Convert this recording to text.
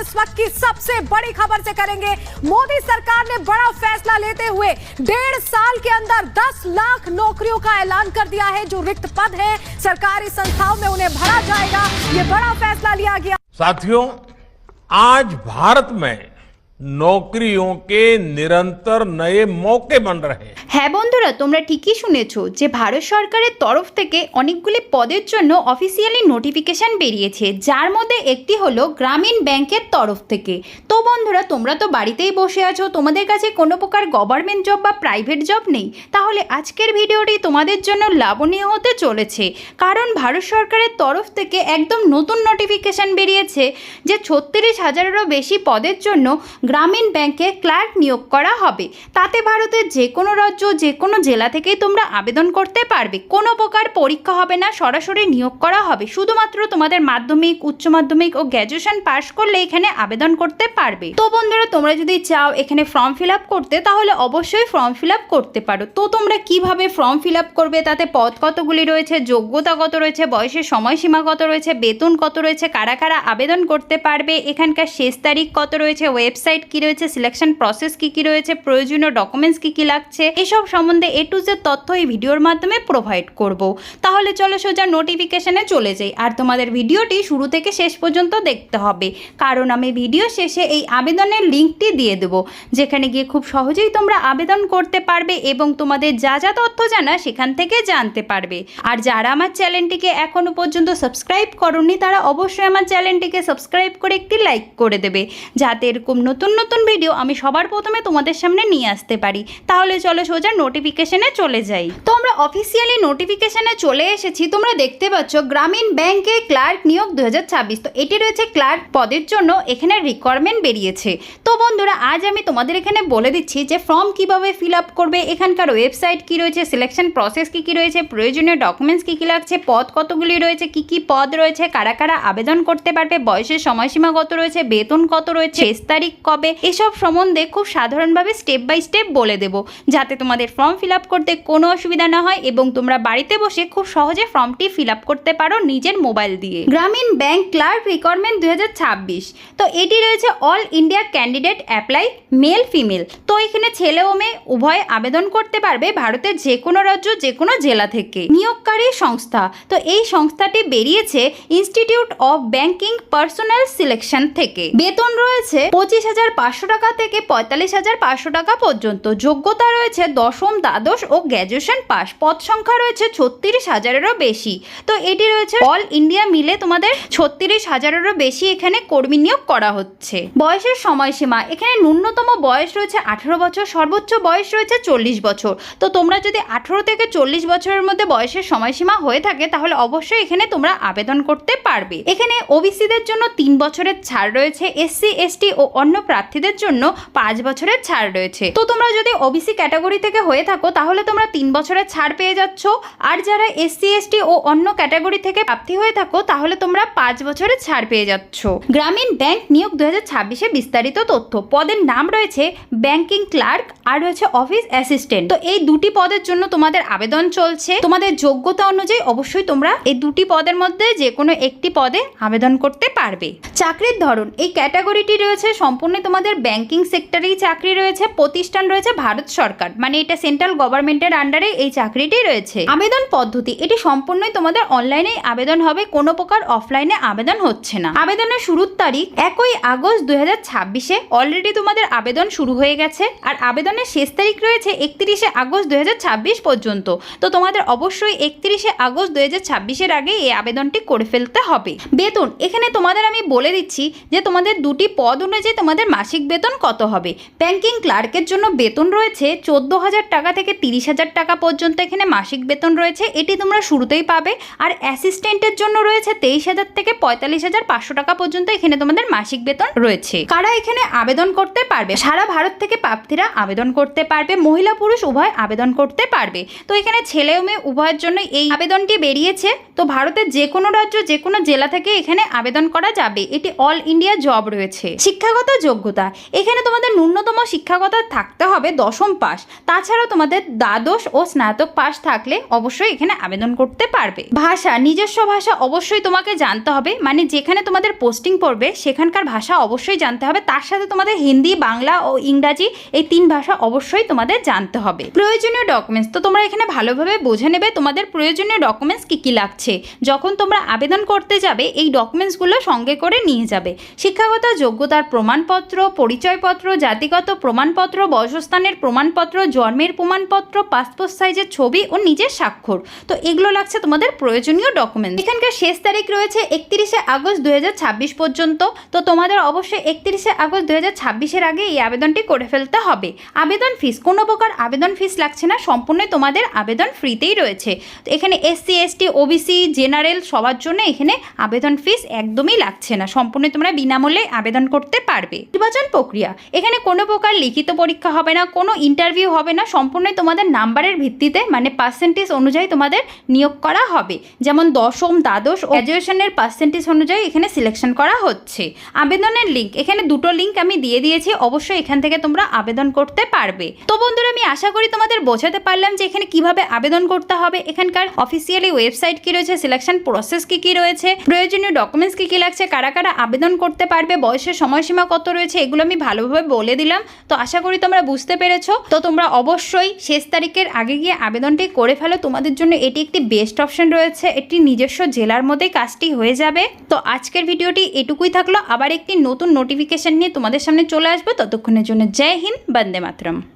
इस वक्त की सबसे बड़ी खबर से करेंगे। मोदी सरकार ने बड़ा फैसला लेते हुए 1.5 साल के अंदर 10 लाख नौकरियों का ऐलान कर दिया है। जो रिक्त पद है सरकारी संस्थाओं में उन्हें भरा जाएगा। ये बड़ा फैसला लिया गया। साथियों, आज भारत में नौकरियों के निरंतर नए मौके बन रहे हैं। হ্যাঁ বন্ধুরা, তোমরা ঠিকই শুনেছো যে ভারত সরকারের তরফ থেকে অনেকগুলি পদের জন্য অফিসিয়ালি নোটিফিকেশন বেরিয়েছে, যার মধ্যে একটি হলো গ্রামীণ ব্যাংকের তরফ থেকে। তো বন্ধুরা, তোমরা তো বাড়িতেই বসে আছো, তোমাদের কাছে কোনো প্রকার গভর্নমেন্ট জব বা প্রাইভেট জব নেই, তাহলে আজকের ভিডিওটি তোমাদের জন্য লাভনীয় হতে চলেছে। কারণ ভারত সরকারের তরফ থেকে একদম নতুন নোটিফিকেশন বেরিয়েছে যে 36,000-এরও বেশি পদের জন্য গ্রামীণ ব্যাংকে ক্লার্ক নিয়োগ করা হবে। তাতে ভারতের যে কোনো রাজ্য, যে কোনো জেলা থেকেই তোমরা আবেদন করতে পারবে। কোনো প্রকার পরীক্ষা হবে না, সরাসরি নিয়োগ করা হবে। শুধুমাত্র তোমাদের মাধ্যমিক, উচ্চ মাধ্যমিক ও গ্র্যাজুয়েশন পাস করলে এখানে আবেদন করতে পারবে। তো বন্ধুরা, তোমরা যদি চাও এখানে ফর্ম ফিল আপ করতে, তাহলে অবশ্যই ফর্ম ফিল আপ করতে পারো। তো তোমরা কিভাবে ফর্ম ফিল আপ করবে, তাতে পদ কতগুলি রয়েছে, যোগ্যতা কত রয়েছে, বয়সের সময়সীমা কত রয়েছে, বেতন কত রয়েছে, কারা কারা আবেদন করতে পারবে, এখানকার শেষ তারিখ কত রয়েছে, ওয়েবসাইট কি রয়েছে, সিলেকশন প্রসেস কি কি রয়েছে, প্রয়োজনীয় ডকুমেন্টস কি কি লাগছে, এসব সম্বন্ধে A to Z তথ্য এই ভিডিওর মাধ্যমে প্রোভাইড করব। তাহলে চলো সোজা নোটিফিকেশনে চলে যাই। আর তোমাদের ভিডিওটি শুরু থেকে শেষ পর্যন্ত দেখতে হবে, কারণ আমি ভিডিও শেষে এই আবেদনের লিঙ্কটি দিয়ে দেব, যেখানে গিয়ে খুব সহজেই তোমরা আবেদন করতে পারবে এবং তোমাদের যা যা তথ্য জানা সেখান থেকে জানতে পারবে। আর যারা আমার চ্যানেলটিকে এখনো পর্যন্ত সাবস্ক্রাইব করোনি, তারা অবশ্যই আমার চ্যানেলটিকে সাবস্ক্রাইব করে একটি লাইক করে দেবে, যাতে এরকম নতুন নতুন ভিডিও আমি সবার প্রথমে তোমাদের সামনে নিয়ে আসতে পারি। তাহলে চলো সোজা নোটিফিকেশনে চলে যাই। তো আমরা অফিসিয়ালি নোটিফিকেশনে চলে এসেছি। তোমরা দেখতে পাচ্ছ গ্রামীণ ব্যাংকে ক্লার্ক নিয়োগ 2026। তো এটি রয়েছে ক্লার্ক পদের জন্য এখানে রিকোয়ারমেন্ট বেরিয়েছে। তো বন্ধুরা, আজ আমি তোমাদের এখানে বলে দিচ্ছি যে ফর্ম কিভাবে ফিল আপ করবে, এখানকার ওয়েবসাইট কি রয়েছে, সিলেকশন প্রসেস কি কি রয়েছে, প্রয়োজনীয় ডকুমেন্টস কি কি লাগছে, পদ কতগুলি রয়েছে, কি কি পদ রয়েছে, কারা কারা আবেদন করতে পারবে, বয়সের সময়সীমা কত রয়েছে, বেতন কত রয়েছে, শেষ তারিখ কবে, এসব সম্বন্ধে খুব সাধারণভাবে স্টেপ বাই স্টেপ বলে দেব, যাতে তোমাদের ফর্ম ফিল আপ করতে কোনো অসুবিধা না হয় এবং তোমরা বাড়িতে বসে খুব সহজে ফর্মটি ফিল আপ করতে পারো নিজের মোবাইল দিয়ে। গ্রামীণ ব্যাংক ক্লার্ক রিকোয়ারমেন্ট 2026। তো এটি রয়েছে all India candidate apply, male female. তো এখানে ছেলে ও মেয়ে উভয় আবেদন করতে পারবে ভারতের যে কোনো রাজ্য, যে কোনো জেলা থেকে। নিয়োগকারী সংস্থা, তো এই সংস্থাটি বেরিয়েছে institute of banking personal selection থেকে। বেতন রয়েছে 25,500 টাকা থেকে 45,500 টাকা পর্যন্ত। যোগ্যতা রয়েছে দশম, দ্বাদশ ও গ্র্যাজুয়েশন পাস। পদ সংখ্যা রয়েছে 36,000-এরও বেশি। তো এটি রয়েছে অল ইন্ডিয়া মিলে তোমাদের 36,000-এরও বেশি এখানে কর্মী নিয়োগ করা হচ্ছে। বয়সের সময়সীমা, এখানে ন্যূনতম বয়স রয়েছে 18 বছর, সর্বোচ্চ বয়স রয়েছে 40 বছর। তো তোমরা যদি 18 থেকে 40 বছরের মধ্যে বয়সের সময়সীমা হয়ে থাকে, তাহলে অবশ্যই এখানে তোমরা আবেদন করতে পারবে। এখানে ওবিসিদের জন্য 3 বছরের ছাড় রয়েছে, এসসি এসটি ও অন্য প্রার্থীদের জন্য 5 বছরের ছাড় রয়েছে। তো তোমরা যদি ওবিসি ক্যাটাগরি থেকে হয়ে থাকো, তাহলে তোমরা 3 বছরের ছাড় পেয়ে যাচ্ছ। আর যারা এসসি এসটি ও অন্য ক্যাটাগরি থেকে প্রার্থী হয়ে থাকো, তাহলে তোমরা 5 বছরের ছাড় পেয়ে যাচ্ছ। গ্রামীণ ব্যাংক নিয়োগ 2026-এ বিস্তারিত তথ্য। পদের নাম রয়েছে ব্যাংকিং ক্লার্ক আর রয়েছে অফিস অ্যাসিস্ট্যান্ট। তো এই দুটি পদের জন্য তোমাদের আবেদন চলছে। তোমাদের যোগ্যতা অনুযায়ী অবশ্যই তোমরা এই দুটি পদের মধ্যে যে কোনো একটি পদে আবেদন করতে পারবে। চাকরির ধরন, এই ক্যাটাগরিটি রয়েছে সম্পূর্ণ তোমাদের ব্যাংকিং সেক্টরেই চাকরি রয়েছে। প্রতিষ্ঠান রয়েছে ভারত সরকার, মানে এটা সেন্ট্রাল গভর্নমেন্টের আন্ডারে এই চাকরিটি রয়েছে। আবেদন পদ্ধতি, এটি সম্পূর্ণই তোমাদের অনলাইনে আবেদন হবে, কোনো প্রকার অফলাইনে আবেদন হচ্ছে না। আবেদনের শুরুর তারিখ 1 আগস্ট 2026-এ অলরেডি তোমাদের আবেদন শুরু হয়ে গেছে। আর আবেদনের শেষ তারিখ রয়েছে 31 আগস্ট 2026 পর্যন্ত। তো তোমাদের অবশ্যই 31 আগস্ট 2026-এর আগে এই আবেদনটি করে ফেলতে হবে। বেতন, এখানে তোমাদের আমি বলে দিচ্ছি যে তোমাদের দুটি পদ অনুযায়ী তোমাদের মাসিক বেতন কত হবে। ব্যাংকিং ক্লার্কের জন্য বেতন রয়েছে 14,000 টাকা থেকে 30,000 টাকা পর্যন্ত এখানে মাসিক বেতন রয়েছে, এটি তোমরা শুরুতেই পাবে। আর অ্যাসিস্ট্যান্টের জন্য রয়েছে 23,000 থেকে 45,500 টাকা পর্যন্ত এখানে তোমাদের মাসিক বেতন রয়েছে। কারা এখানে আবেদন করতে পারবে? সারা ভারত থেকে প্রার্থীরা আবেদন করতে পারবে, মহিলা পুরুষ উভয় আবেদন করতে পারবে। তো এখানে ছেলে ও মেয়ে উভয়ের জন্য এই আবেদনটি বেরিয়েছে। তো ভারতের যে কোনো রাজ্য, যে কোনো জেলা থেকে এখানে আবেদন করা যাবে। এটি অল ইন্ডিয়া জব রয়েছে। শিক্ষাগত যোগ্যতা, যোগ্যতা, এখানে তোমাদের ন্যূনতম শিক্ষাগত থাকতে হবে 10ম পাস। তাছাড়াও তোমাদের দ্বাদশ ও স্নাতক পাস থাকলে অবশ্যই এখানে আবেদন করতে পারবে। ভাষা, নিজস্ব ভাষা অবশ্যই তোমাকে জানতে হবে, মানে যেখানে তোমাদের পোস্টিং পড়বে সেখানকার ভাষা অবশ্যই জানতে হবে। তার সাথে তোমাদের হিন্দি, বাংলা ও ইংরাজি এই 3 ভাষা অবশ্যই তোমাদের জানতে হবে। প্রয়োজনীয় ডকুমেন্টস, তো তোমরা এখানে ভালোভাবে বুঝে নেবে তোমাদের প্রয়োজনীয় ডকুমেন্টস কী কী লাগছে। যখন তোমরা আবেদন করতে যাবে এই ডকুমেন্টসগুলো সঙ্গে করে নিয়ে যাবে। শিক্ষাগত যোগ্যতার প্রমাণপত্র, পরিচয়পত্র, জাতিগত প্রমাণপত্র, বয়সস্থানের প্রমাণপত্র, জন্মের প্রমাণপত্র, পাসপোর্ট সাইজের ছবি ও নিজের স্বাক্ষর। তো এগুলো লাগছে তোমাদের প্রয়োজনীয় ডকুমেন্টস। এখানকার শেষ তারিখ রয়েছে 31শে আগস্ট 2026 পর্যন্ত। তো তোমাদের অবশ্যই 31শে আগস্ট 2026-এর আগে এই আবেদনটি করে ফেলতে হবে। আবেদন ফিস, কোনো প্রকার আবেদন ফিস লাগছে না, সম্পূর্ণ তোমাদের আবেদন ফ্রিতেই রয়েছে। তো এখানে SC ST OBC জেনারেল সবার জন্য এখানে আবেদন ফিস একদমই লাগছে না, সম্পূর্ণ তোমরা বিনামূল্যে আবেদন করতে পারবে। নির্বাচন প্রক্রিয়া, এখানে কোনো প্রকার লিখিত পরীক্ষা হবে না, কোনো ইন্টারভিউ হবে না, সম্পূর্ণই তোমাদের নাম্বারের ভিত্তিতে মানে পার্সেন্টেজ অনুযায়ী তোমাদের নিয়োগ করা হবে। যেমন 10ম, দ্বাদশ ও গ্র্যাজুয়েশনের পার্সেন্টেজ অনুযায়ী এখানে সিলেকশন করা হচ্ছে। আবেদনের লিঙ্ক, এখানে দুটো লিঙ্ক আমি দিয়ে দিয়েছি, অবশ্যই এখান থেকে তোমরা আবেদন করতে পারবে। তো বন্ধুরা, আমি আশা করি তোমাদের বোঝাতে পারলাম যে এখানে কিভাবে আবেদন করতে হবে, এখানকার অফিসিয়ালি ওয়েবসাইট কি রয়েছে, সিলেকশন প্রসেস কি রয়েছে, প্রয়োজনীয় ডকুমেন্টস কি লাগছে, কারা কারা আবেদন করতে পারবে, বয়সের সময়সীমা কত রয়েছে, এগুলো আমি ভালোভাবে বলে দিলাম। তো আশা করি তোমরা বুঝতে পেরেছো। তো তোমরা অবশ্যই শেষ তারিখের আগে গিয়ে আবেদনটি করে ফেলো, তোমাদের জন্য এটি একটি বেস্ট অপশন রয়েছে, এটি নিজস্ব জেলার মধ্যেই কাজটি হয়ে যাবে। তো আজকের ভিডিওটি এটুকুই থাকলো, আবার একটি নতুন নোটিফিকেশন নিয়ে তোমাদের সামনে চলে আসবে। ততক্ষণের জন্য জয় হিন্দ, বন্দে মাতরম।